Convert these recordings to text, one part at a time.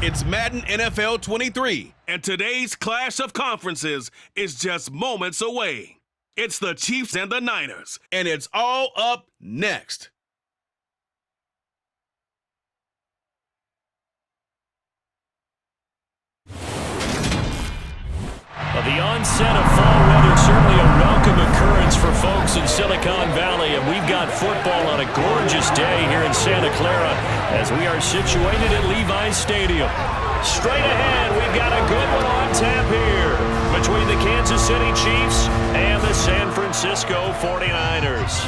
It's Madden NFL 23, and today's clash of conferences is just moments away. It's the Chiefs and the Niners, and it's all up next. The onset of fall weather certainly a welcome occurrence for folks in Silicon Valley, and we've got football on a gorgeous day here in Santa Clara as we are situated at Levi's Stadium. Straight ahead, we've got a good one on tap here between the Kansas City Chiefs and the San Francisco 49ers.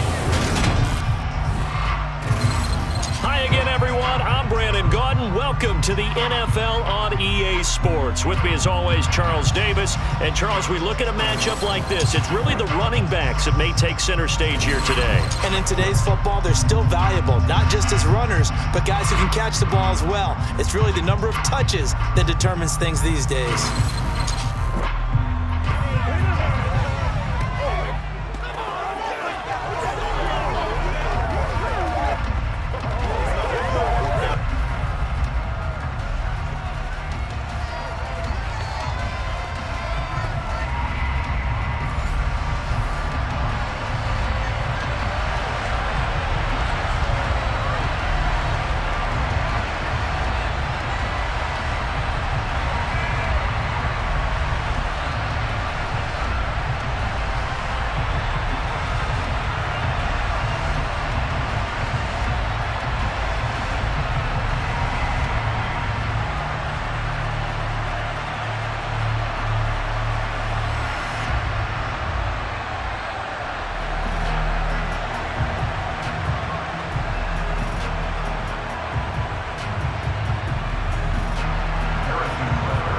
Hi again, everyone. I'm Brandon Gaudin. Welcome to the NFL on EA Sports. With me, as always, Charles Davis. And, Charles, we look at a matchup like this. It's really the running backs that may take center stage here today. And in today's football, they're still valuable, not just as runners, but guys who can catch the ball as well. It's really the number of touches that determines things these days.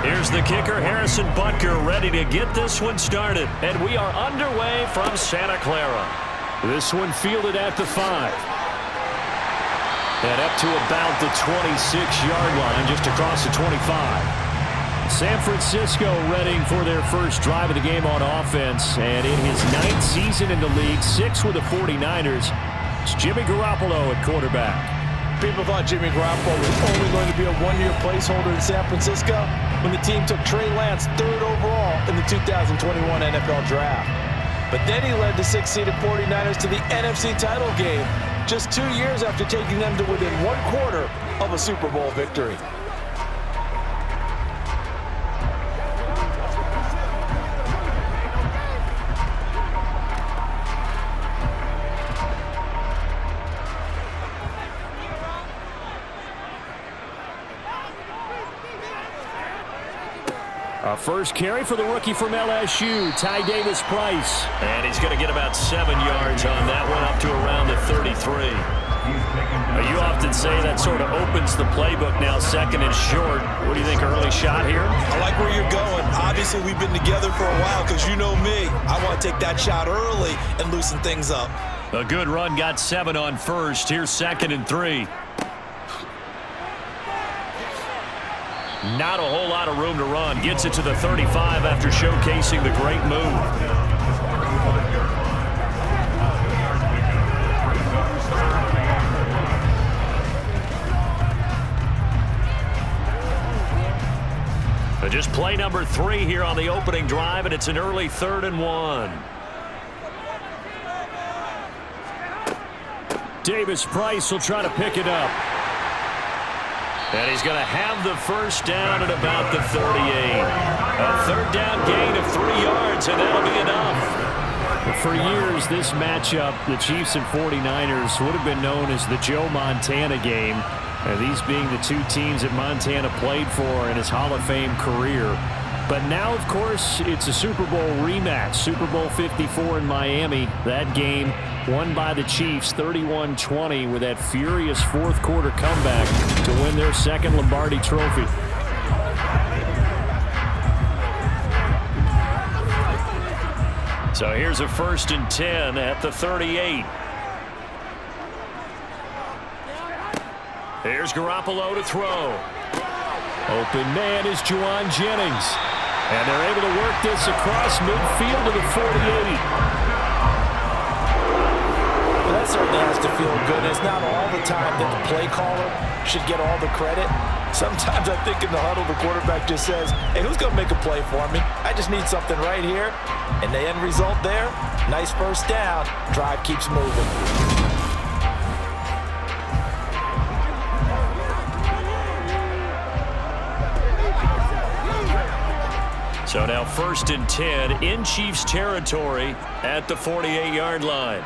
Here's the kicker, Harrison Butker, ready to get this one started. And we are underway from Santa Clara. This one fielded at the 5. And up to about the 26-yard line, just across the 25. San Francisco readying for their first drive of the game on offense. And in his 9th season in the league, 6 with the 49ers, it's Jimmy Garoppolo at quarterback. People thought Jimmy Garoppolo was only going to be a one-year placeholder in San Francisco when the team took Trey Lance 3rd overall in the 2021 NFL Draft. But then he led the 6th-seeded 49ers to the NFC title game just 2 years after taking them to within 1/4 of a Super Bowl victory. A first carry for the rookie from LSU, Ty Davis-Price. And he's going to get about 7 yards on that one, up to around the 33. You often say that sort of opens the playbook now, 2nd and short. What do you think, early shot here? I like where you're going. Obviously, we've been together for a while because you know me. I want to take that shot early and loosen things up. A good run, got 7 on first. Here's 2nd and 3. Not a whole lot of room to run. Gets it to the 35 after showcasing the great move. Just play number 3 here on the opening drive, and it's an early 3rd and 1. Davis-Price will try to pick it up. And he's going to have the first down at about the 38. A 3rd down gain of 3 yards, and that'll be enough. For years, this matchup, the Chiefs and 49ers, would have been known as the Joe Montana game. These being the 2 teams that Montana played for in his Hall of Fame career. But now, of course, it's a Super Bowl rematch. Super Bowl 54 in Miami. That game won by the Chiefs 31-20 with that furious 4th quarter comeback to win their 2nd Lombardi trophy. So here's a 1st and 10 at the 38. Here's Garoppolo to throw. Open man is Juwan Jennings. And they're able to work this across midfield to the 48. Well, that certainly has to feel good. It's not all the time that the play caller should get all the credit. Sometimes I think in the huddle, the quarterback just says, hey, who's going to make a play for me? I just need something right here. And the end result there, nice first down. Drive keeps moving. So now 1st and 10 in Chiefs territory at the 48-yard line.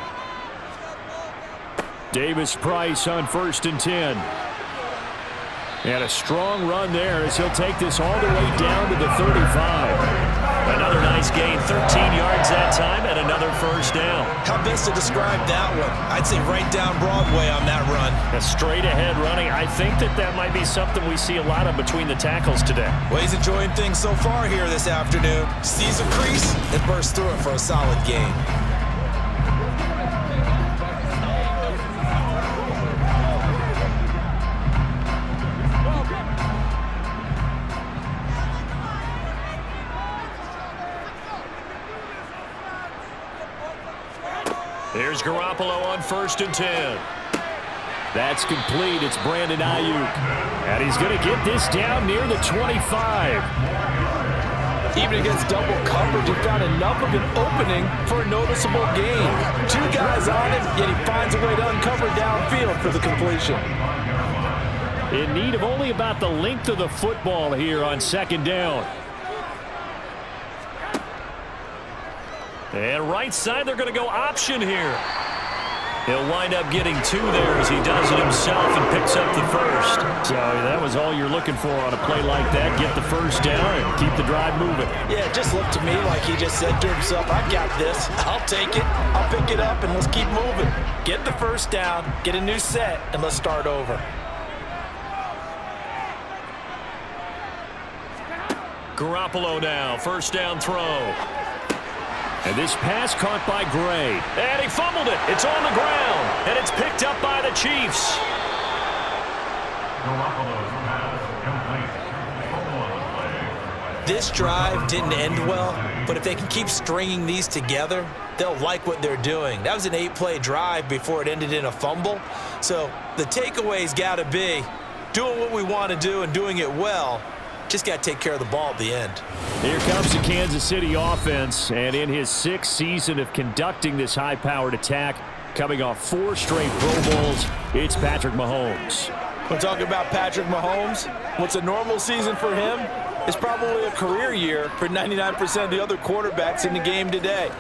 Davis Price on 1st and 10. And a strong run there as he'll take this all the way down to the 35. Another nice gain, 13 yards that time, and another first down. How best to describe that one? I'd say right down Broadway on that run. A straight-ahead running. I think that might be something we see a lot of between the tackles today. Well, he's enjoying things so far here this afternoon. Sees a crease and bursts through it for a solid gain. Here's Garoppolo on 1st and 10. That's complete. It's Brandon Ayuk. And he's going to get this down near the 25. Even against double coverage, he found enough of an opening for a noticeable gain. 2 guys on him, yet he finds a way to uncover downfield for the completion. In need of only about the length of the football here on 2nd down. And right side, they're going to go option here. He'll wind up getting 2 there as he does it himself and picks up the first. So that was all you're looking for on a play like that. Get the first down and keep the drive moving. Yeah, it just looked to me like he just said to himself, I got this. I'll take it. I'll pick it up, and let's keep moving. Get the first down, get a new set, and let's start over. Garoppolo now, first down throw. And this pass caught by Gray. And he fumbled it. It's on the ground. And it's picked up by the Chiefs. This drive didn't end well, but if they can keep stringing these together, they'll like what they're doing. That was an 8-play drive before it ended in a fumble. So the takeaway's got to be doing what we want to do and doing it well. Just got to take care of the ball at the end. Here comes the Kansas City offense, and in his 6th season of conducting this high-powered attack, coming off 4 straight Pro Bowls, it's Patrick Mahomes. We're talking about Patrick Mahomes. What's a normal season for him is probably a career year for 99% of the other quarterbacks in the game today.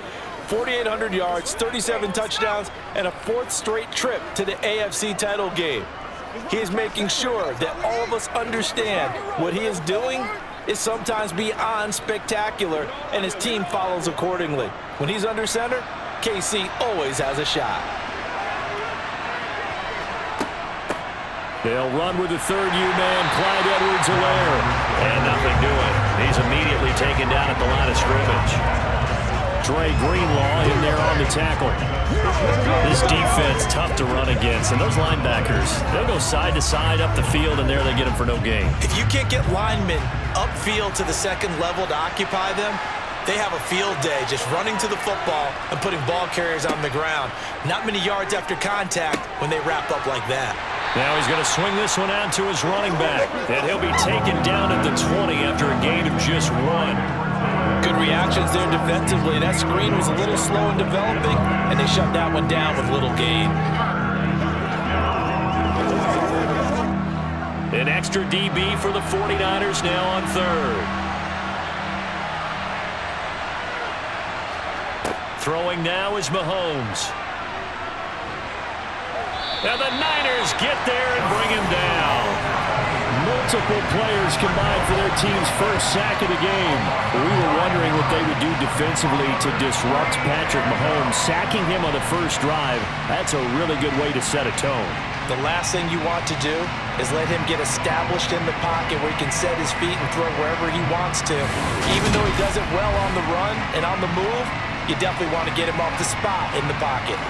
4,800 yards, 37 touchdowns, and a 4th straight trip to the AFC title game. He is making sure that all of us understand what he is doing is sometimes beyond spectacular, and his team follows accordingly. When he's under center, KC always has a shot. They'll run with the 3rd U-man, Clyde Edwards-Helaire. And nothing doing. He's immediately taken down at the line of scrimmage. Dre Greenlaw in there on the tackle. This defense tough to run against, and those linebackers, they'll go side to side up the field, and there they get them for no gain. If you can't get linemen upfield to the 2nd level to occupy them, they have a field day just running to the football and putting ball carriers on the ground. Not many yards after contact when they wrap up like that. Now he's going to swing this one out to his running back, and he'll be taken down at the 20 after a gain of just 1. Good reactions there defensively. That screen was a little slow in developing, and they shut that one down with little gain. An extra DB for the 49ers now on 3rd. Throwing now is Mahomes. And the Niners get there and bring him down. Multiple players combined for their team's first sack of the game. We were wondering what they would do defensively to disrupt Patrick Mahomes. Sacking him on the first drive, that's a really good way to set a tone. The last thing you want to do is let him get established in the pocket where he can set his feet and throw wherever he wants to. Even though he does it well on the run and on the move, you definitely want to get him off the spot in the pocket.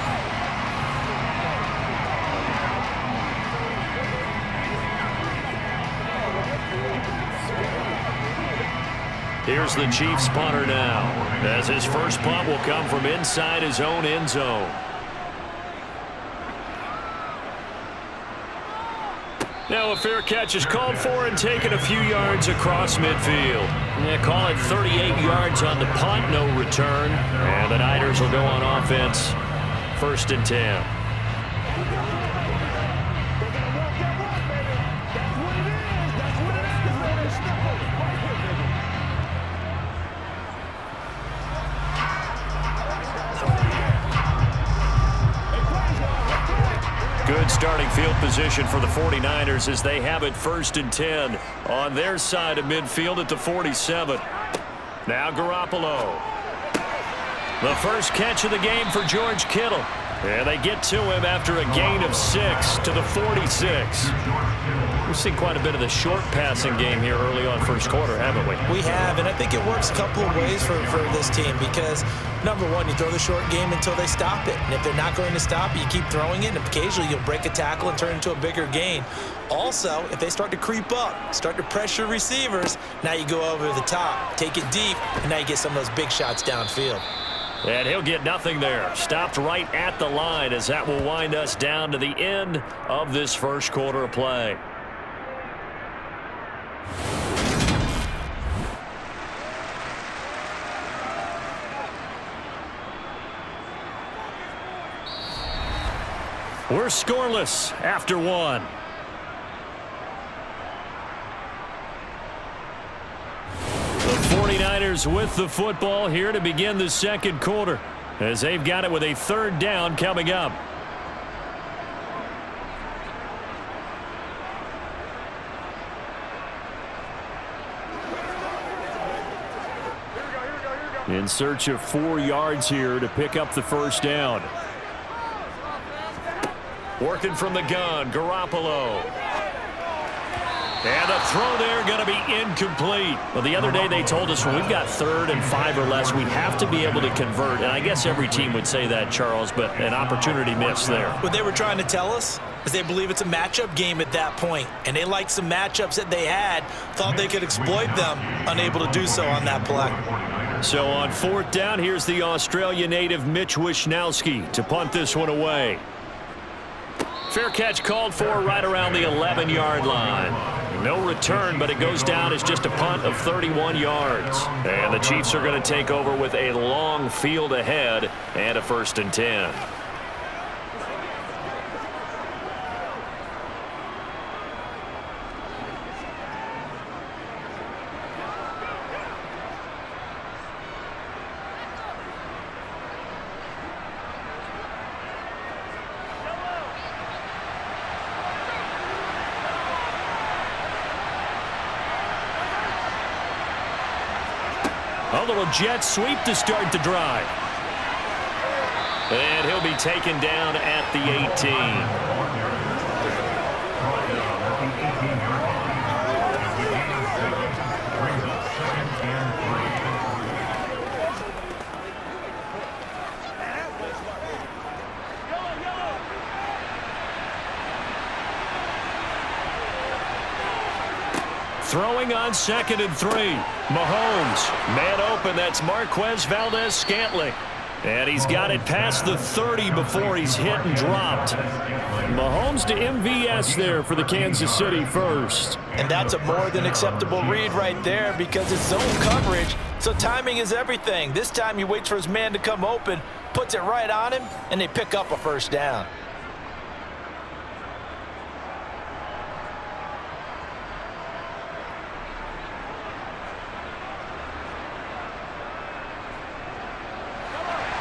Here's the Chiefs punter now, as his first punt will come from inside his own end zone. Now a fair catch is called for and taken a few yards across midfield. Yeah, call it 38 yards on the punt, no return. And the Niners will go on offense, 1st and 10. Good starting field position for the 49ers as they have it 1st and 10 on their side of midfield at the 47. Now Garoppolo. The first catch of the game for George Kittle. And they get to him after a gain of 6 to the 46. We've seen quite a bit of the short passing game here early on first quarter, haven't we? We have, and I think it works a couple of ways for this team because, number one, you throw the short game until they stop it. And if they're not going to stop it, you keep throwing it, and occasionally you'll break a tackle and turn it into a bigger gain. Also, if they start to creep up, start to pressure receivers, now you go over the top, take it deep, and now you get some of those big shots downfield. And he'll get nothing there. Stopped right at the line as that will wind us down to the end of this first quarter of play. We're scoreless after one. The 49ers with the football here to begin the second quarter as they've got it with a 3rd down coming up. In search of 4 yards here to pick up the 1st down. Working from the gun, Garoppolo. And the throw there going to be incomplete. Well, the other day they told us when we've got 3rd and 5 or less, we have to be able to convert. And I guess every team would say that, Charles, but an opportunity missed there. What they were trying to tell us is they believe it's a matchup game at that point, and they liked some matchups that they had, thought they could exploit them, unable to do so on that play. So on 4th down, here's the Australia native Mitch Wishnowsky to punt this one away. Fair catch called for right around the 11-yard line. No return, but it goes down as just a punt of 31 yards. And the Chiefs are going to take over with a long field ahead and a 1st and 10. A little jet sweep to start the drive. And he'll be taken down at the 18. Throwing on 2nd and 3. Mahomes, man open, that's Marquez Valdez-Scantling. And he's got it past the 30 before he's hit and dropped. Mahomes to MVS there for the Kansas City first. And that's a more than acceptable read right there because it's zone coverage, so timing is everything. This time he waits for his man to come open, puts it right on him, and they pick up a 1st down.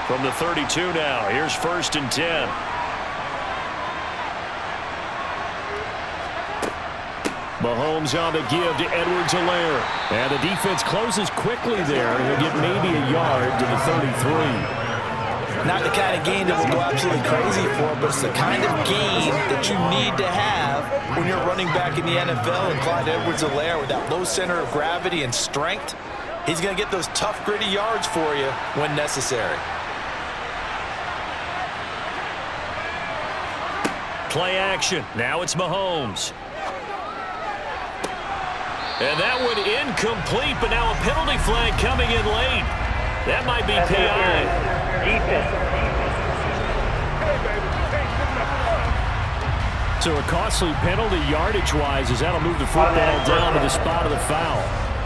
From the 32 now, here's 1st and 10. Mahomes on the give to Edwards-Helaire. And the defense closes quickly there. He'll get maybe a yard to the 33. Not the kind of gain that will go absolutely crazy for, but it's the kind of gain that you need to have when you're running back in the NFL. And Clyde Edwards-Helaire, with that low center of gravity and strength, he's going to get those tough, gritty yards for you when necessary. Play action. Now it's Mahomes. And that one incomplete, but now a penalty flag coming in late. That might be PI. So a costly penalty yardage-wise as that'll move the football down to the spot of the foul.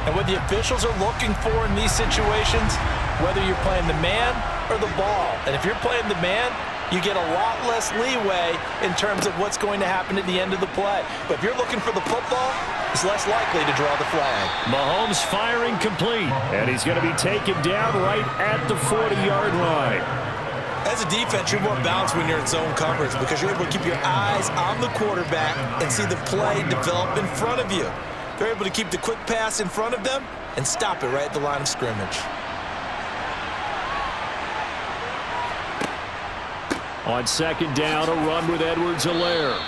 And what the officials are looking for in these situations, whether you're playing the man or the ball, and if you're playing the man, you get a lot less leeway in terms of what's going to happen at the end of the play. But if you're looking for the football, it's less likely to draw the flag. Mahomes firing complete, and he's going to be taken down right at the 40-yard line. As a defense, you're more balanced when you're in zone coverage because you're able to keep your eyes on the quarterback and see the play develop in front of you. They're able to keep the quick pass in front of them and stop it right at the line of scrimmage. On second down, a run with Edwards-Helaire.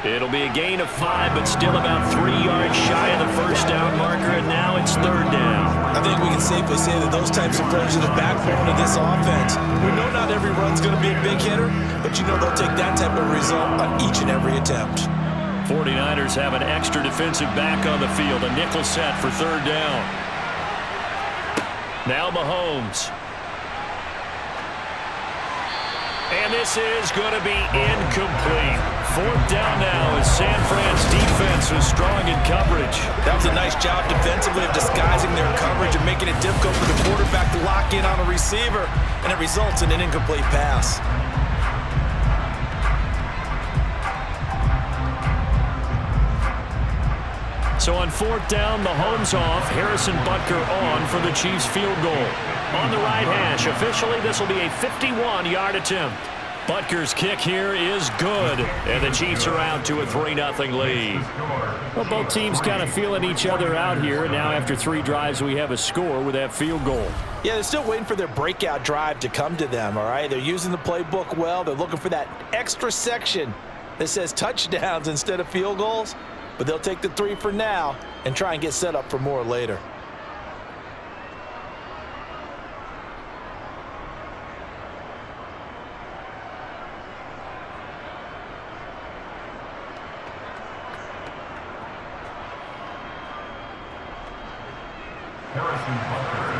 It'll be a gain of 5, but still about 3 yards shy of the first down marker, and now it's third down. I think we can safely say that those types of plays are the backbone of this offense. We know not every run's going to be a big hitter, but you know they'll take that type of result on each and every attempt. 49ers have an extra defensive back on the field, a nickel set for third down. Now Mahomes. And this is going to be incomplete. Fourth down now as San Fran's defense was strong in coverage. That was a nice job defensively of disguising their coverage and making it difficult for the quarterback to lock in on a receiver, and it results in an incomplete pass. So on fourth down, Mahomes off, Harrison Butker on for the Chiefs field goal. On the right hash, officially this will be a 51-yard attempt. Butker's kick here is good, and the Chiefs are out to a 3-0 lead. Well, both teams kind of feeling each other out here. Now after 3 drives, we have a score with that field goal. Yeah, they're still waiting for their breakout drive to come to them, all right? They're using the playbook well. They're looking for that extra section that says touchdowns instead of field goals. But they'll take the 3 for now and try and get set up for more later.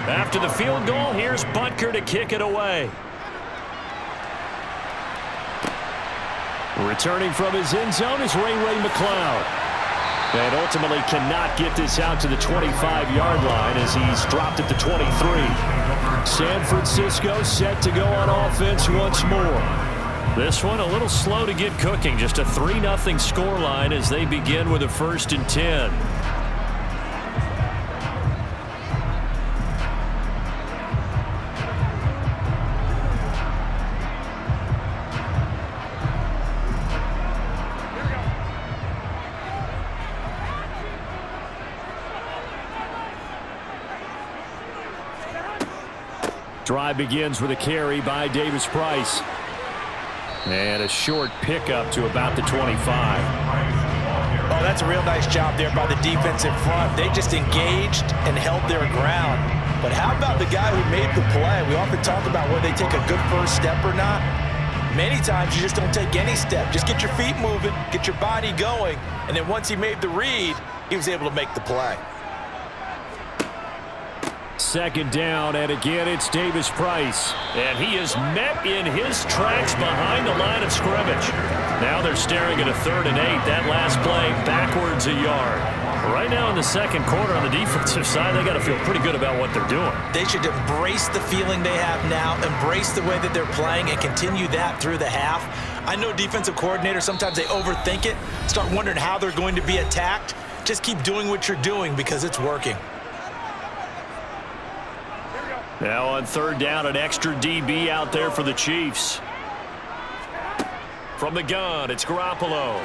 After the field goal, here's Butker to kick it away. Returning from his end zone is Ray McCloud. And ultimately cannot get this out to the 25-yard line as he's dropped at the 23. San Francisco set to go on offense once more. This one a little slow to get cooking. Just a 3-0 scoreline as they begin with a 1st and 10. Drive begins with a carry by Davis Price. And a short pickup to about the 25. Oh, that's a real nice job there by the defense in front. They just engaged and held their ground. But how about the guy who made the play? We often talk about whether they take a good first step or not. Many times you just don't take any step. Just get your feet moving, get your body going, and then once he made the read, he was able to make the play. Second down, and again it's Davis Price. And he is met in his tracks behind the line of scrimmage. Now they're staring at a 3rd and 8. That last play backwards a yard. Right now in the second quarter on the defensive side, they got to feel pretty good about what they're doing. They should embrace the feeling they have now, embrace the way that they're playing, and continue that through the half. I know defensive coordinators, sometimes they overthink it, start wondering how they're going to be attacked. Just keep doing what you're doing because it's working. Now on 3rd down, an extra DB out there for the Chiefs. From the gun, it's Garoppolo.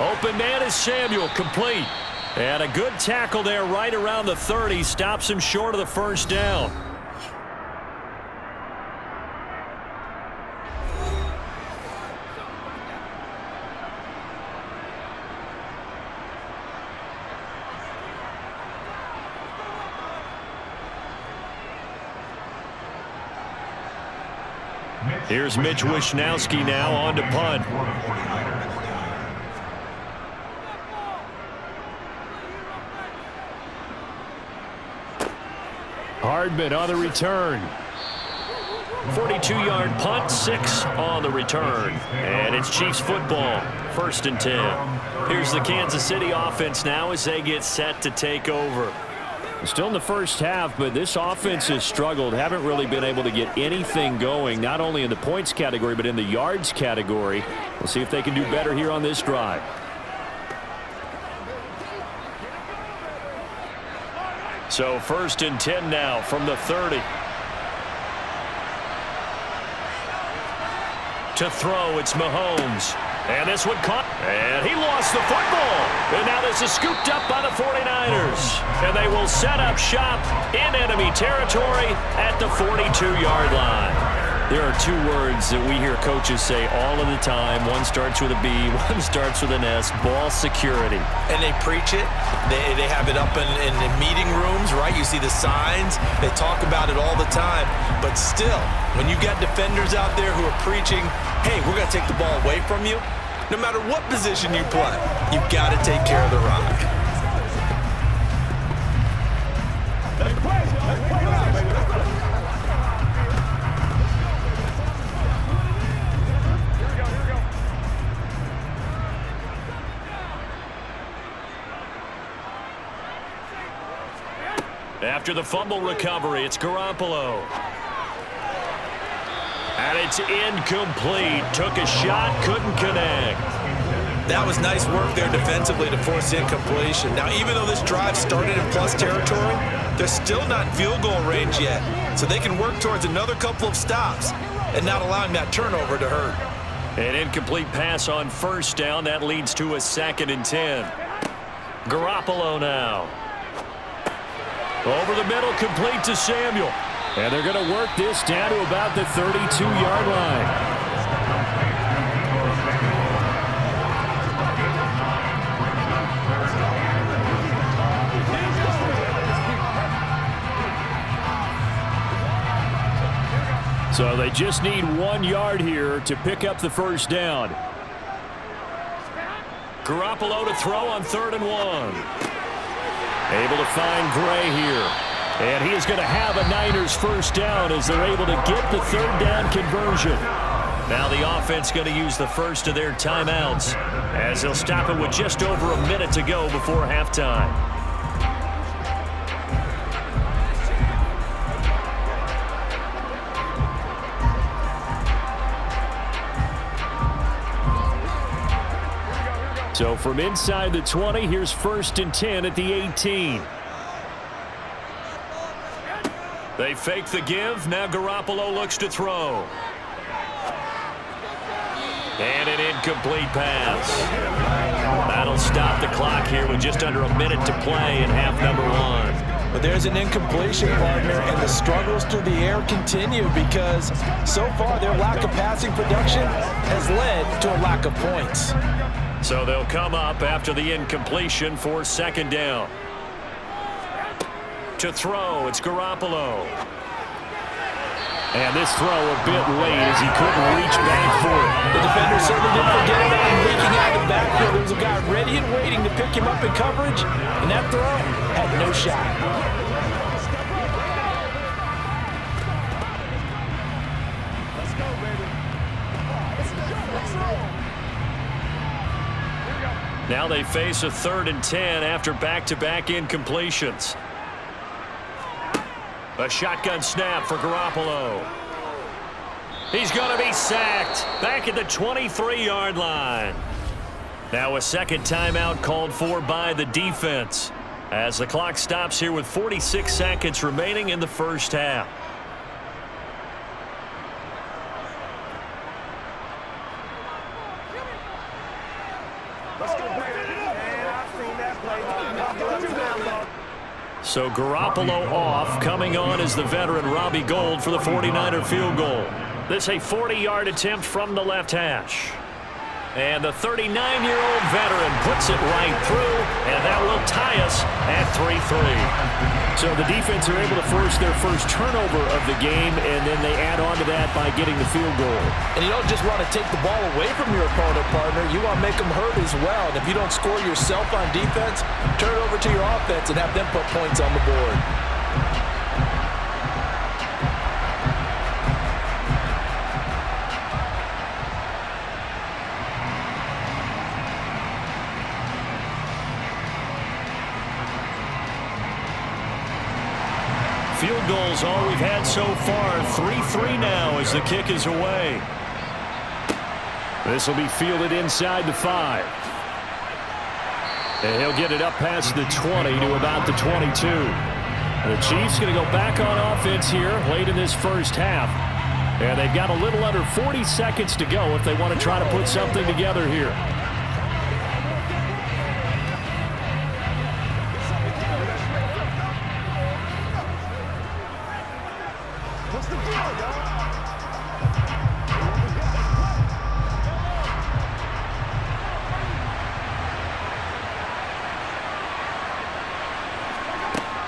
Open man is Samuel, complete. And a good tackle there right around the 30. Stops him short of the first down. Here's Mitch Wishnowsky now on to punt. Hardman on the return. 42-yard punt, 6 on the return. And it's Chiefs football, 1st and 10. Here's the Kansas City offense now as they get set to take over. Still in the first half, but this offense has struggled. Haven't really been able to get anything going, not only in the points category, but in the yards category. We'll see if they can do better here on this drive. So 1st and 10 now from the 30. To throw, it's Mahomes. And this one caught. And he lost the football. And now this is scooped up by the 49ers. And they will set up shop in enemy territory at the 42-yard line. There are 2 words that we hear coaches say all of the time. One starts with a B, one starts with an S. Ball security. And they preach it. They have it up in meeting rooms, right? You see the signs. They talk about it all the time. But still, when you got defenders out there who are preaching, hey, we're going to take the ball away from you, no matter what position you play, you've got to take care of the rock. After the fumble recovery, it's Garoppolo. And it's incomplete. Took a shot, couldn't connect. That was nice work there defensively to force incompletion. Now, even though this drive started in plus territory, they're still not in field goal range yet. So they can work towards another couple of stops and not allowing that turnover to hurt. An incomplete pass on 1st down. That leads to a 2nd and 10. Garoppolo now. Over the middle, complete to Samuel. And they're going to work this down to about the 32-yard line. So they just need 1 yard here to pick up the 1st down. Garoppolo to throw on 3rd and 1. Able to find Gray here. And he is going to have a Niners 1st down as they're able to get the 3rd down conversion. Now the offense going to use the first of their timeouts as they'll stop it with just over a minute to go before halftime. So from inside the 20, here's 1st and 10 at the 18. They fake the give. Now Garoppolo looks to throw. And an incomplete pass. That'll stop the clock here with just under a minute to play in half number 1. But there's an incompletion, partner, and the struggles through the air continue because so far their lack of passing production has led to a lack of points. So they'll come up after the incompletion for 2nd down. To throw, it's Garoppolo. And this throw a bit late as he couldn't reach back for it. The defender certainly didn't forget about him leaking out of the backfield. There was a guy ready and waiting to pick him up in coverage, and that throw had no shot. Now they face a 3rd and 10 after back-to-back incompletions. A shotgun snap for Garoppolo. He's going to be sacked back at the 23-yard line. Now a 2nd timeout called for by the defense as the clock stops here with 46 seconds remaining in the 1st half. So Garoppolo off. Coming on is the veteran Robbie Gould for the 49er field goal. This a 40-yard attempt from the left hash. And the 39-year-old veteran puts it right through, and that will tie us at 3-3. So the defense are able to force their first turnover of the game, and then they add on to that by getting the field goal. And you don't just want to take the ball away from your opponent, partner. You want to make them hurt as well. And if you don't score yourself on defense, turn it over to your offense and have them put points on the board. field goals, all we've had so far. 3-3 now as the kick is away. This will be fielded inside the 5. And he'll get it up past the 20 to about the 22. The Chiefs going to go back on offense here late in this first half. And they've got a little under 40 seconds to go if they want to try to put something together here.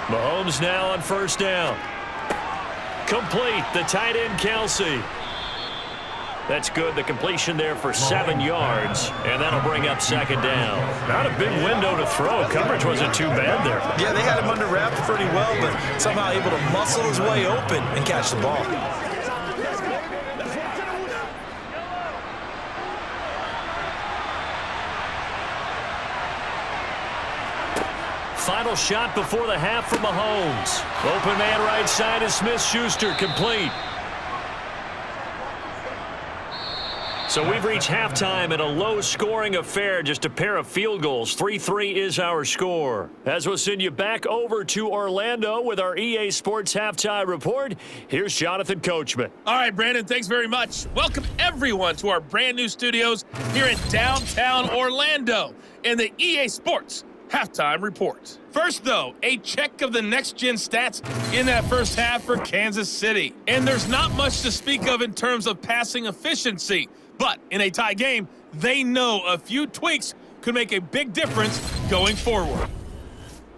Mahomes now on first down. Complete. The tight end, Kelsey. That's good. The completion there for 7 yards, and that'll bring up second down. Not a big window to throw. Coverage wasn't too bad there. Yeah, they had him under wraps pretty well, but somehow able to muscle his way open and catch the ball. Final shot before the half for Mahomes. Open man right side is Smith-Schuster, complete. So we've reached halftime in a low-scoring affair, just a pair of field goals. 3-3 is our score. As we'll send you back over to Orlando with our EA Sports Halftime Report, here's Jonathan Coachman. All right, Brandon, thanks very much. Welcome, everyone, to our brand-new studios here in downtown Orlando in the EA Sports Halftime Report. First, though, a check of the next-gen stats in that first half for Kansas City. And there's not much to speak of in terms of passing efficiency. But in a tie game, they know a few tweaks could make a big difference going forward.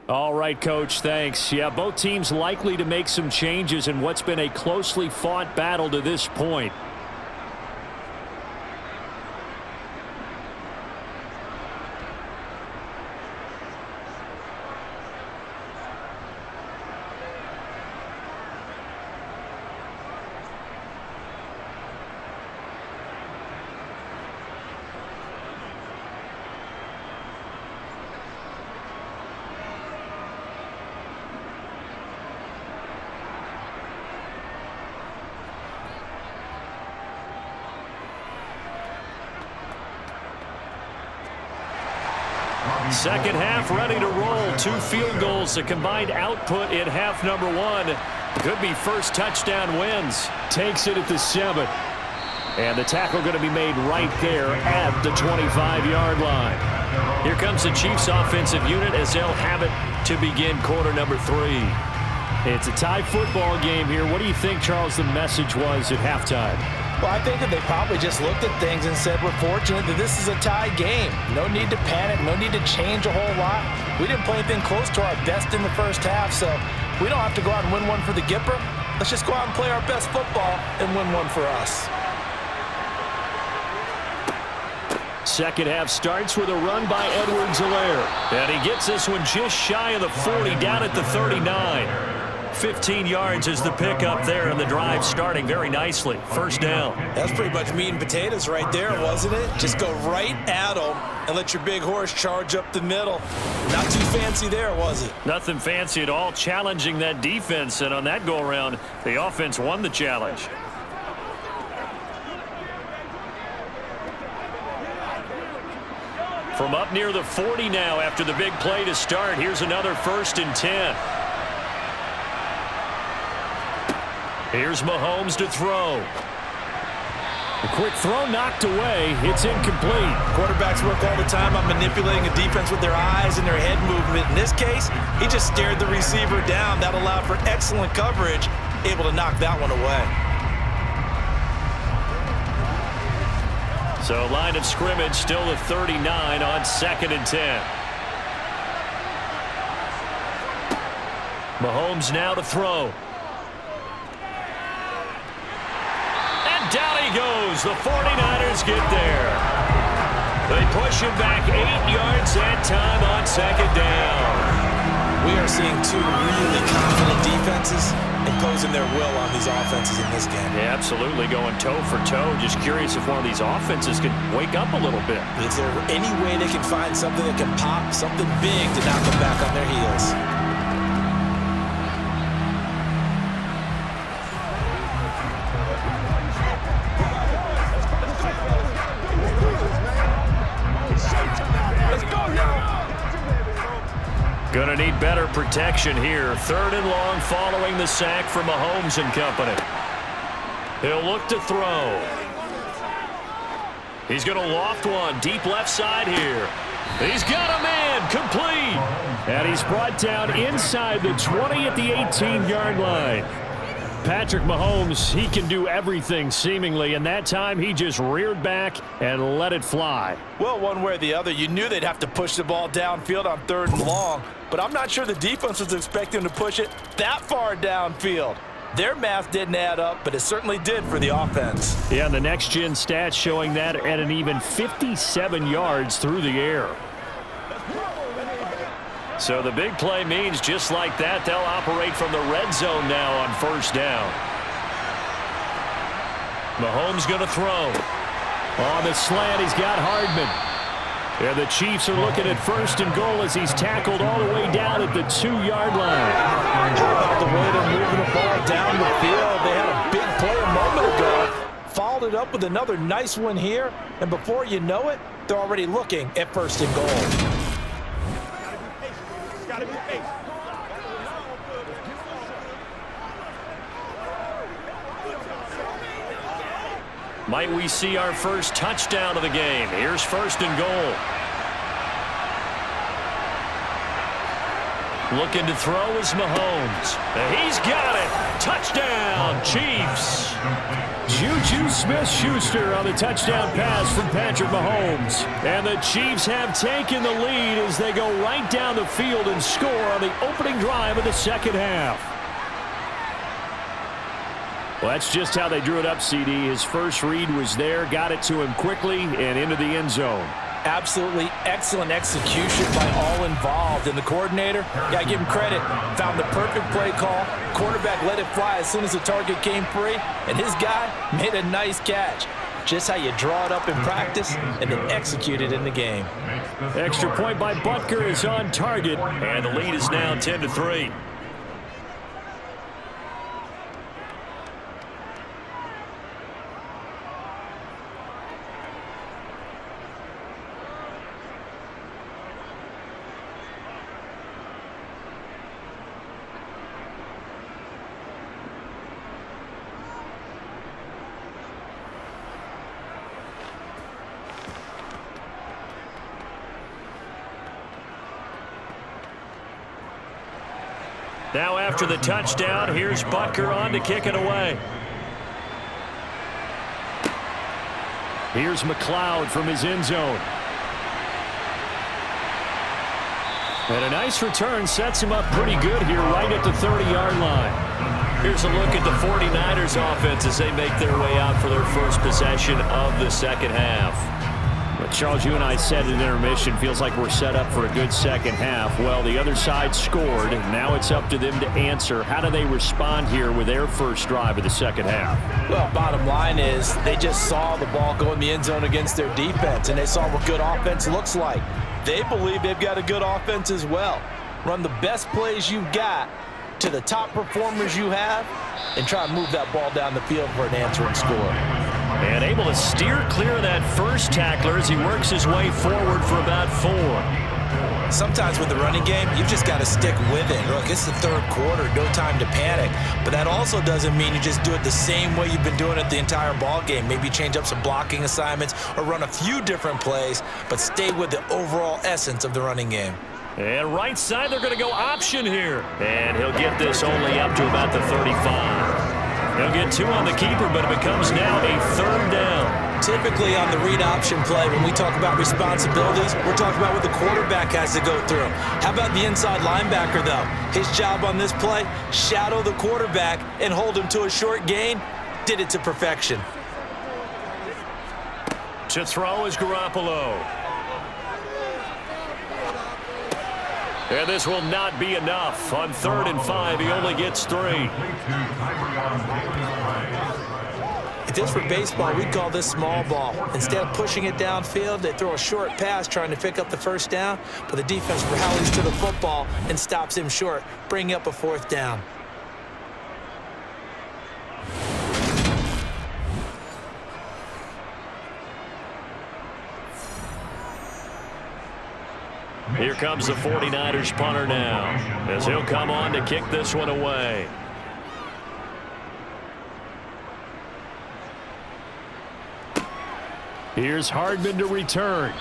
All right, Coach, thanks. Yeah, both teams likely to make some changes in what's been a closely fought battle to this point. Second half ready to roll. 2 field goals, a combined output in half number 1. Could be first touchdown wins. Takes it at the 7. And the tackle going to be made right there at the 25-yard line. Here comes the Chiefs offensive unit as they'll have it to begin quarter number 3. It's a tie football game here. What do you think, Charles, the message was at halftime? Well, I think that they probably just looked at things and said, we're fortunate that this is a tie game. No need to panic, no need to change a whole lot. We didn't play anything close to our best in the first half, so we don't have to go out and win one for the Gipper. Let's just go out and play our best football and win one for us. Second half starts with a run by Edwards-Helaire. And he gets this one just shy of the 40, down at the 39. 15 yards is the pickup there, and the drive starting very nicely. First down. That's pretty much meat and potatoes right there, wasn't it? Just go right at them and let your big horse charge up the middle. Not too fancy there, was it? Nothing fancy at all, challenging that defense, and on that go-around, the offense won the challenge. From up near the 40 now after the big play to start, here's another 1st and 10. Here's Mahomes to throw. A quick throw knocked away. It's incomplete. Quarterbacks work all the time on manipulating a defense with their eyes and their head movement. In this case, he just stared the receiver down. That allowed for excellent coverage, able to knock that one away. So line of scrimmage still the 39 on 2nd and 10. Mahomes now to throw. Down he goes. The 49ers get there. They push him back 8 yards that time on 2nd down. We are seeing 2 really confident defenses imposing their will on these offenses in this game. Yeah, absolutely, going toe for toe. Just curious if one of these offenses can wake up a little bit. Is there any way they can find something that can pop, something big to knock them back on their heels? Gonna need better protection here. 3rd and long following the sack from Mahomes and company. He'll look to throw. He's going to loft one deep left side here. He's got a man complete. And he's brought down inside the 20 at the 18-yard line. Patrick Mahomes, he can do everything seemingly, and that time he just reared back and let it fly. Well, one way or the other, you knew they'd have to push the ball downfield on 3rd and long, but I'm not sure the defense was expecting to push it that far downfield. Their math didn't add up, but it certainly did for the offense. Yeah, and the next-gen stats showing that at an even 57 yards through the air. So the big play means just like that, they'll operate from the red zone now on 1st down. Mahomes going to throw. On the slant, he's got Hardman. And the Chiefs are looking at 1st and goal as he's tackled all the way down at the 2-yard line. How about the way they're moving the ball down the field? They had a big play a moment ago. Followed it up with another nice one here. And before you know it, they're already looking at 1st and goal. Might we see our first touchdown of the game? Here's 1st and goal. Looking to throw is Mahomes. He's got it. Touchdown, Chiefs. Juju Smith-Schuster on the touchdown pass from Patrick Mahomes. And the Chiefs have taken the lead as they go right down the field and score on the opening drive of the 2nd half. Well, that's just how they drew it up, CD. His first read was there, got it to him quickly, and into the end zone. Absolutely excellent execution by all involved. And the coordinator, got to give him credit, found the perfect play call. Quarterback let it fly as soon as the target came free, and his guy made a nice catch. Just how you draw it up in practice and then execute it in the game. Extra point by Butker is on target. And the lead is now 10-3. Now after the touchdown, here's Butker on to kick it away. Here's McLeod from his end zone. And a nice return sets him up pretty good here right at the 30-yard line. Here's a look at the 49ers offense as they make their way out for their first possession of the 2nd half. But Charles, you and I said in intermission, feels like we're set up for a good 2nd half. Well, the other side scored. Now it's up to them to answer. How do they respond here with their first drive of the 2nd half? Well, bottom line is they just saw the ball go in the end zone against their defense, and they saw what good offense looks like. They believe they've got a good offense as well. Run the best plays you've got to the top performers you have and try and move that ball down the field for an answering score. And able to steer clear of that first tackler as he works his way forward for about 4. Sometimes with the running game, you've just got to stick with it. Look, it's the 3rd quarter, no time to panic. But that also doesn't mean you just do it the same way you've been doing it the entire ball game. Maybe change up some blocking assignments or run a few different plays, but stay with the overall essence of the running game. And right side, they're going to go option here. And he'll get this only up to about the 35. He'll get 2 on the keeper, but it becomes now a 3rd down. Typically on the read option play, when we talk about responsibilities, we're talking about what the quarterback has to go through. How about the inside linebacker, though? His job on this play, shadow the quarterback and hold him to a short gain. Did it to perfection. To throw is Garoppolo. And this will not be enough. On 3rd and 5, he only gets 3. If this were baseball, we'd call this small ball. Instead of pushing it downfield, they throw a short pass trying to pick up the 1st down, but the defense rallies to the football and stops him short, bringing up a 4th down. Here comes the 49ers punter now, as he'll come on to kick this one away. Here's Hardman to return.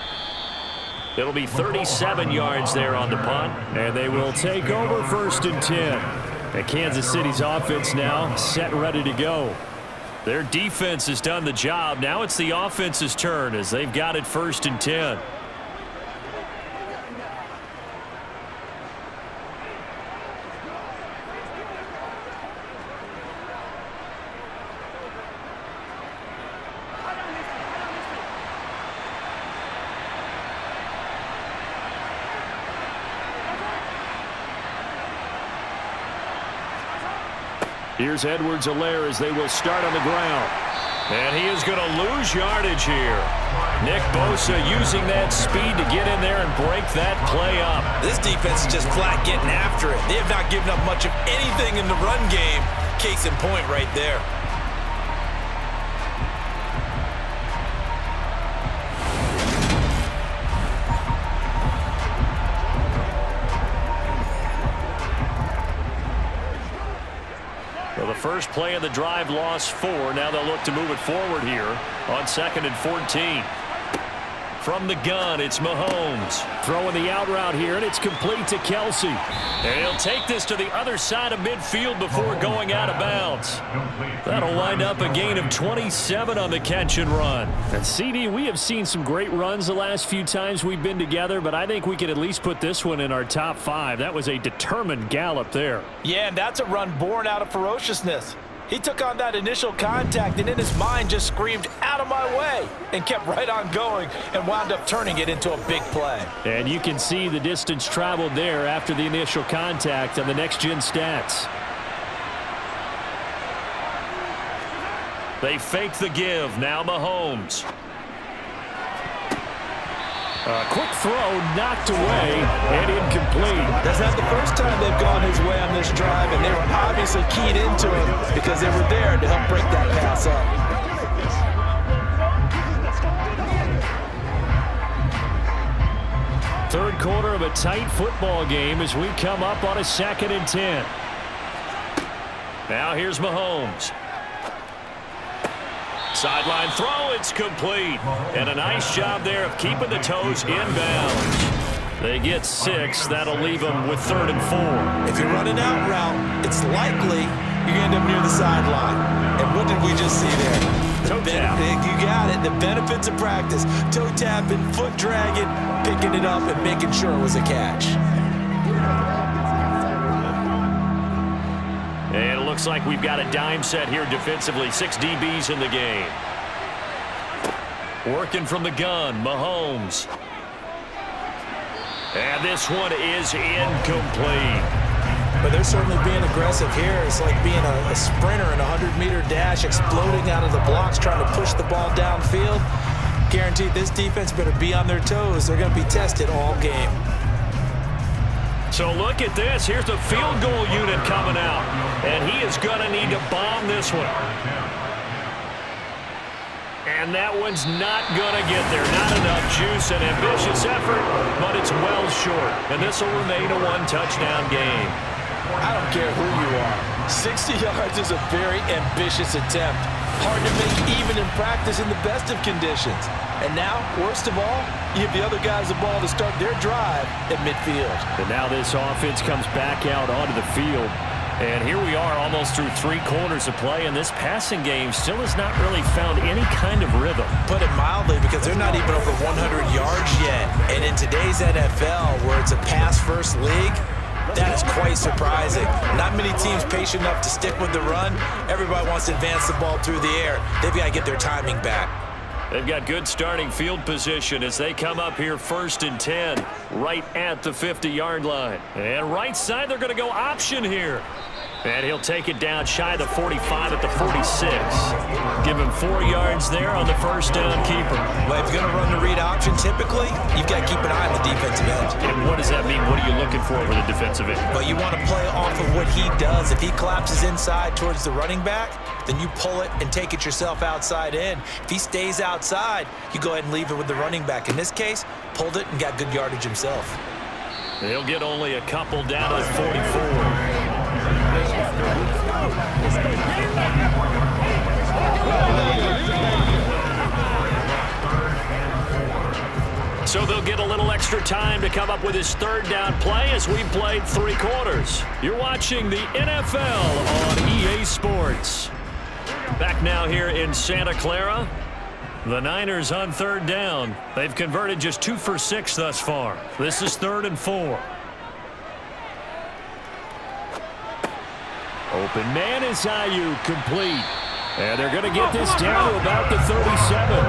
It'll be 37 yards there on the punt. And they will take over 1st and 10. And Kansas City's offense now set and ready to go. Their defense has done the job. Now it's the offense's turn as they've got it 1st and 10. Here's Edwards-Helaire as they will start on the ground. And he is going to lose yardage here. Nick Bosa using that speed to get in there and break that play up. This defense is just flat getting after it. They have not given up much of anything in the run game. Case in point right there. Well, the first play of the drive lost 4. Now they'll look to move it forward here on 2nd and 14. From the gun, it's Mahomes. Throwing the out route here, and it's complete to Kelsey. And he'll take this to the other side of midfield before going out of bounds. That'll wind up a gain of 27 on the catch and run. And CD, we have seen some great runs the last few times we've been together, but I think we could at least put this one in our top 5. That was a determined gallop there. Yeah, and that's a run born out of ferociousness. He took on that initial contact and in his mind just screamed, "Out of my way," and kept right on going and wound up turning it into a big play. And you can see the distance traveled there after the initial contact on the next-gen stats. They fake the give. Now Mahomes. A quick throw knocked away and incomplete. That's not the first time they've gone his way on this drive, and they were obviously keyed into him because they were there to help break that pass up. Third quarter of a tight football game as we come up on a 2nd and 10. Now here's Mahomes. Sideline throw, it's complete. And a nice job there of keeping the toes inbounds. They get 6. That'll leave them with 3rd and 4. If you're running out route, it's likely you're going to end up near the sideline. And what did we just see there? Toe tap. You got it. The benefits of practice. Toe tapping, foot dragging, picking it up, and making sure it was a catch. And it looks like we've got a dime set here defensively. 6 DBs in the game. Working from the gun, Mahomes. And this one is incomplete. But they're certainly being aggressive here. It's like being a sprinter in a 100-meter dash, exploding out of the blocks, trying to push the ball downfield. Guaranteed this defense better be on their toes. They're going to be tested all game. So look at this. Here's the field goal unit coming out. And he is going to need to bomb this one. And that one's not going to get there. Not enough juice. An ambitious effort, but it's well short. And this will remain a 1-touchdown game. I don't care who you are. 60 yards is a very ambitious attempt. Hard to make even in practice in the best of conditions. And now, worst of all, you give the other guys the ball to start their drive at midfield. And now this offense comes back out onto the field. And here we are almost through 3 quarters of play, and this passing game still has not really found any kind of rhythm. Put it mildly, because they're not even over 100 yards yet. And in today's NFL, where it's a pass-first league, that is quite surprising. Not many teams patient enough to stick with the run. Everybody wants to advance the ball through the air. They've got to get their timing back. They've got good starting field position as they come up here 1st and 10, right at the 50-yard line. And right side, they're going to go option here. And he'll take it down shy of the 45 at the 46. Give him 4 yards there on the first down keeper. Well, if you're going to run the read option, typically, you've got to keep an eye on the defensive end. And what does that mean? What are you looking for with the defensive end? But you want to play off of what he does. If he collapses inside towards the running back, then you pull it and take it yourself outside in. If he stays outside, you go ahead and leave it with the running back. In this case, pulled it and got good yardage himself. They'll get only a couple down at 44. So they'll get a little extra time to come up with his third down play as we played 3 quarters. You're watching the NFL on EA Sports. Back now here in Santa Clara. The Niners on third down. They've converted just 2 for 6 thus far. This is 3rd and 4. Open man is Ayuk, complete. And they're going to get this down to about the 37.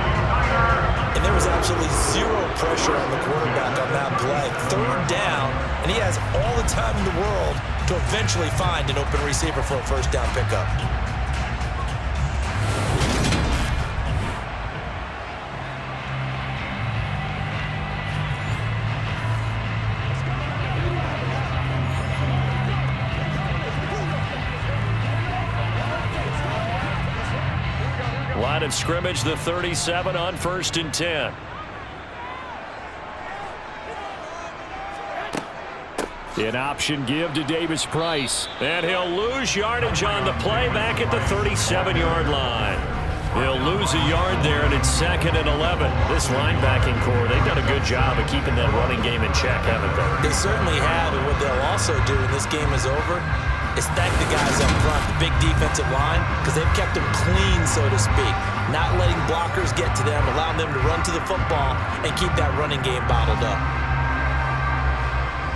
And there was absolutely zero pressure on the quarterback on that play. 3rd down, and he has all the time in the world to eventually find an open receiver for a first down pickup. Line of scrimmage, the 37 on 1st and 10. An option give to Davis Price. And he'll lose yardage on the play back at the 37-yard line. He'll lose a yard there, and it's 2nd and 11. This linebacking core, they've done a good job of keeping that running game in check, haven't they? They certainly have, and what they'll also do when this game is over is thank the guys up front, the big defensive line, because they've kept them clean, so to speak. Not letting blockers get to them, allowing them to run to the football and keep that running game bottled up.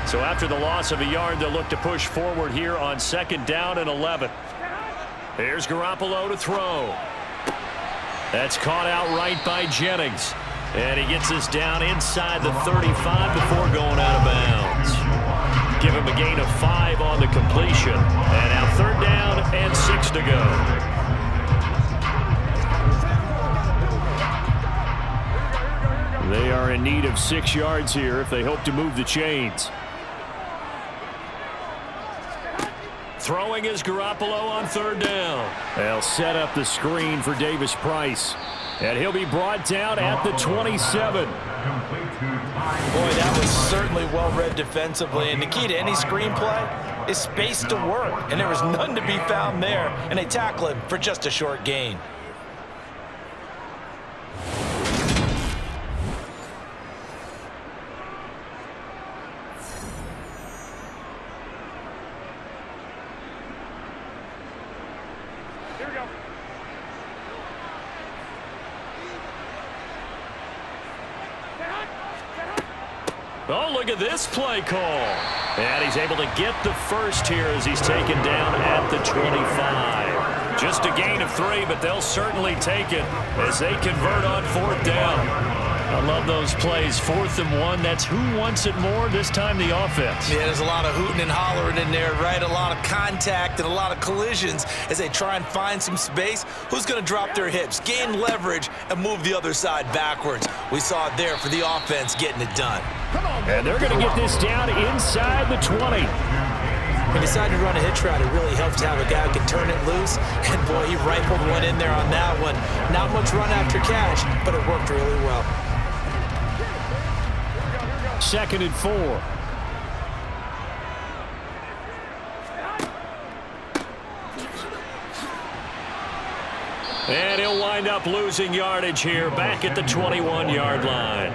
So after the loss of a yard, they'll look to push forward here on 2nd down and 11. Here's Garoppolo to throw. That's caught out right by Jennings. And he gets us down inside the 35 before going out of bounds. Give him a gain of 5 on the completion. And now 3rd down and 6 to go. They are in need of 6 yards here if they hope to move the chains. Throwing is Garoppolo on 3rd down. They'll set up the screen for Davis Price. And he'll be brought down at the 27. Boy, that was certainly well-read defensively. And the key to any screenplay is space to work. And there was none to be found there. And they tackle him for just a short gain. Oh, look at this play call. And he's able to get the first here as he's taken down at the 25. Just a gain of 3, but they'll certainly take it as they convert on 4th down. I love those plays. 4th and 1, that's who wants it more, this time the offense. Yeah, there's a lot of hooting and hollering in there, right? A lot of contact and a lot of collisions as they try and find some space. Who's going to drop their hips, gain leverage, and move the other side backwards? We saw it there for the offense getting it done. And they're going to get this down inside the 20. When he decided to run a hitch route, it really helps to have a guy who can turn it loose. And, boy, he rifled one in there on that one. Not much run after catch, but it worked really well. 2nd and 4. And he'll wind up losing yardage here back at the 21-yard line.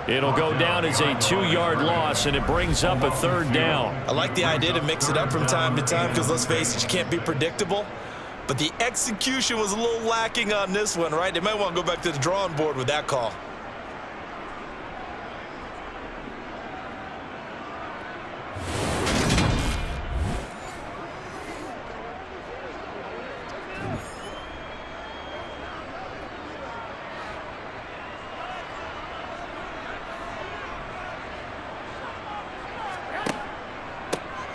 It'll go down as a 2-yard loss, and it brings up a 3rd down. I like the idea to mix it up from time to time because, let's face it, you can't be predictable. But the execution was a little lacking on this one, right? They might want to go back to the drawing board with that call.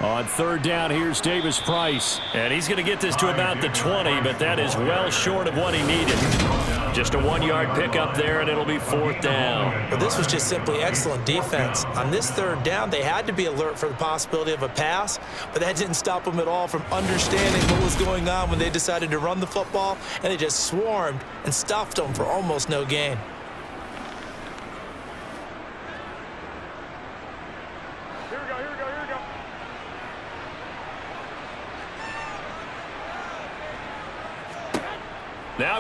On 3rd down, here's Davis Price. And he's going to get this to about the 20, but that is well short of what he needed. Just a 1-yard pickup there, and it'll be 4th down. But this was just simply excellent defense. On this 3rd down, they had to be alert for the possibility of a pass, but that didn't stop them at all from understanding what was going on when they decided to run the football, and they just swarmed and stuffed them for almost no gain.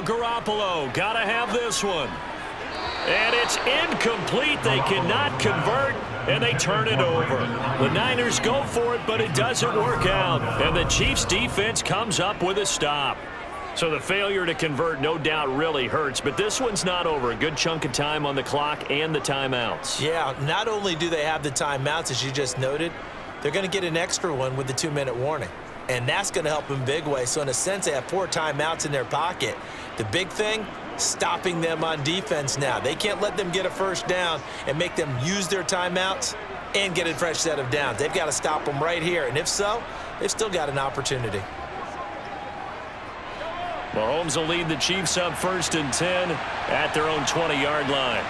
Now Garoppolo, got to have this one. And it's incomplete. They cannot convert, and they turn it over. The Niners go for it, but it doesn't work out. And the Chiefs' defense comes up with a stop. So the failure to convert no doubt really hurts, but this one's not over. A good chunk of time on the clock and the timeouts. Yeah, not only do they have the timeouts, as you just noted, they're going to get an extra one with the 2-minute warning. And that's going to help in a big way. So in a sense, they have 4 timeouts in their pocket. The big thing, stopping them on defense now. They can't let them get a first down and make them use their timeouts and get a fresh set of downs. They've got to stop them right here. And if so, they've still got an opportunity. Mahomes will lead the Chiefs up 1st and 10 at their own 20-yard line.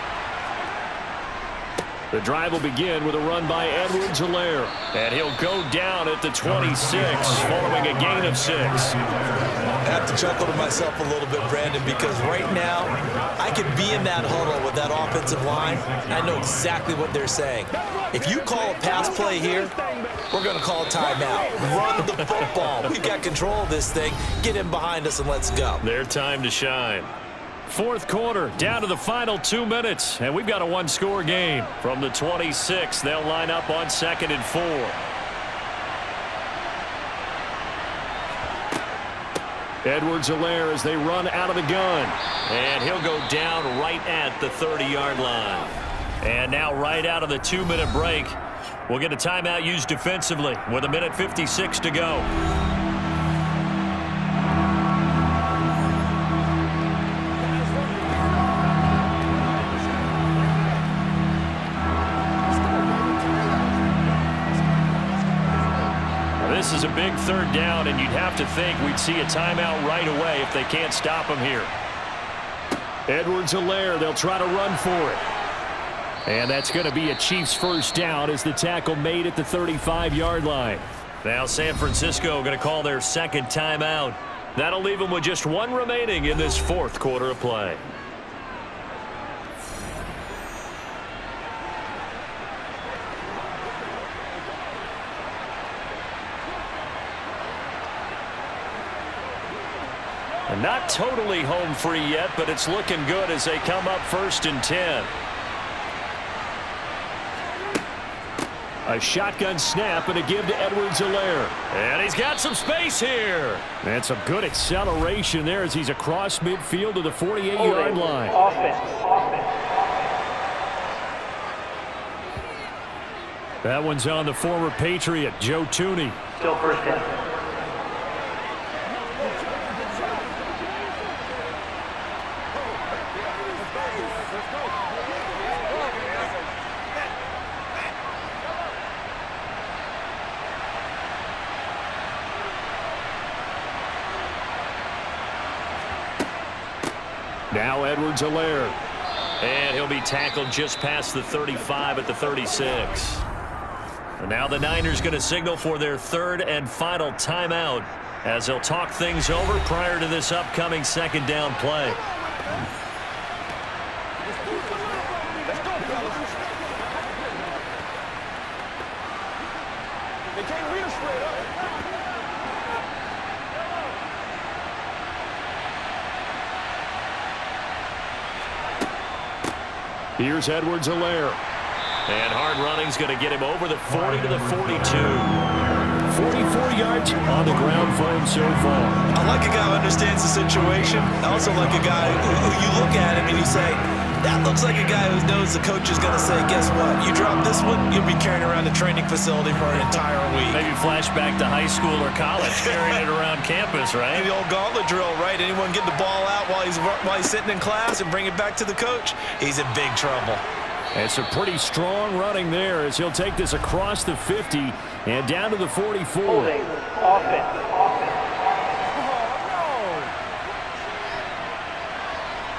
The drive will begin with a run by Edwards-Helaire. And he'll go down at the 26 following a gain of 6. I have to chuckle to myself a little bit, Brandon, because right now I could be in that huddle with that offensive line. I know exactly what they're saying. If you call a pass play here, we're going to call a timeout. Run the football. We've got control of this thing. Get in behind us and let's go. Their time to shine. 4th quarter, down to the final 2 minutes, and we've got a one-score game. From the 26, they'll line up on 2nd and 4. Edwards-Helaire as they run out of the gun. And he'll go down right at the 30-yard line. And now right out of the 2-minute break, we'll get a timeout used defensively with 1:56 to go. This is a big 3rd down, and you'd have to think we'd see a timeout right away if they can't stop him here. Edwards-Helaire, they'll try to run for it. And that's going to be a Chiefs first down as the tackle made at the 35-yard line. Now San Francisco going to call their 2nd timeout. That'll leave them with just 1 remaining in this 4th quarter of play. And not totally home free yet, but it's looking good as they come up 1st and 10. A shotgun snap and a give to Edwards-Helaire. And he's got some space here. And some good acceleration there as he's across midfield to the 48-yard line. That one's on the former Patriot, Joe Thuney. Still 1st down. Now Edwards-Helaire. And he'll be tackled just past the 35 at the 36. And now the Niners going to signal for their 3rd and final timeout as they'll talk things over prior to this upcoming 2nd down play. Here's Edwards-Helaire. And hard running's going to get him over the 40 to the 42. 44 yards on the ground for him so far. I like a guy who understands the situation. I also like a guy who you look at him and you say, that looks like a guy who knows the coach is going to say, guess what? You drop this one, you'll be carrying around the training facility for an entire week. Maybe flashback to high school or college, carrying it around campus, right? The old gauntlet drill, right? Anyone get the ball out while he's sitting in class and bring it back to the coach, he's in big trouble. And some pretty strong running there as he'll take this across the 50 and down to the 44. Holding. Offense.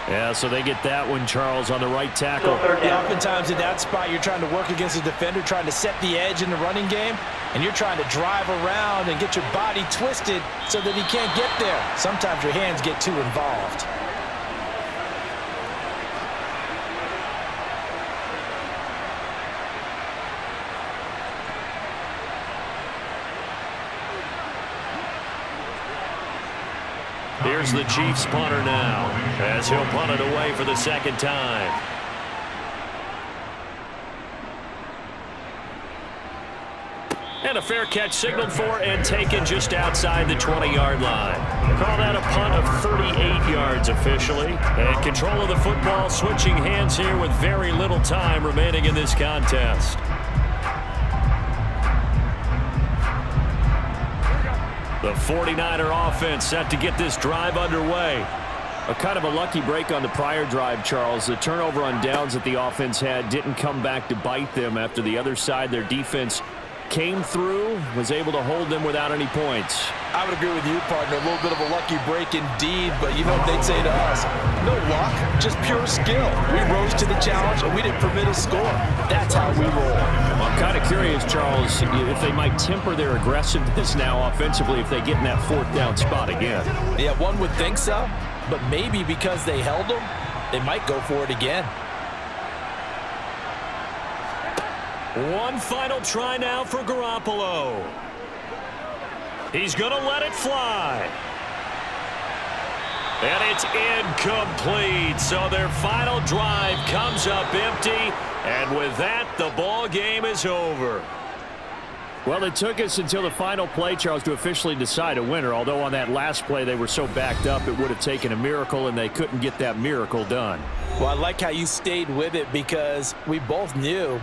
Yeah, so they get that one, Charles, on the right tackle. Yeah, oftentimes in that spot, you're trying to work against a defender, trying to set the edge in the running game, and you're trying to drive around and get your body twisted so that he can't get there. Sometimes your hands get too involved. Here's the Chiefs punter now, as he'll punt it away for the second time. And a fair catch signaled for and taken just outside the 20-yard line. Call that a punt of 38 yards officially. And control of the football switching hands here with very little time remaining in this contest. The 49er offense set to get this drive underway. A kind of a lucky break on the prior drive, Charles. The turnover on downs that the offense had didn't come back to bite them after the other side. Their defense came through, was able to hold them without any points. I would agree with you, partner. A little bit of a lucky break indeed, but you know what they'd say to us? No luck, just pure skill. We rose to the challenge, and we didn't permit a score. That's how we roll. I'm kind of curious, Charles, if they might temper their aggressiveness now offensively if they get in that fourth down spot again. Yeah, one would think so, but maybe because they held them, they might go for it again. One final try now for Garoppolo. He's going to let it fly. And it's incomplete. So their final drive comes up empty. And with that, the ball game is over. Well, it took us until the final play, Charles, to officially decide a winner. Although on that last play they were so backed up, it would have taken a miracle, and they couldn't get that miracle done. Well, I like how you stayed with it because we both knew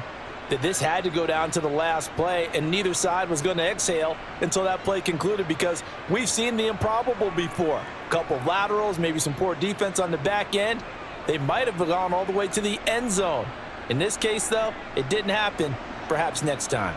that this had to go down to the last play, and neither side was going to exhale until that play concluded because we've seen the improbable before. A couple of laterals, maybe some poor defense on the back end. They might have gone all the way to the end zone. In this case, though, it didn't happen. Perhaps next time.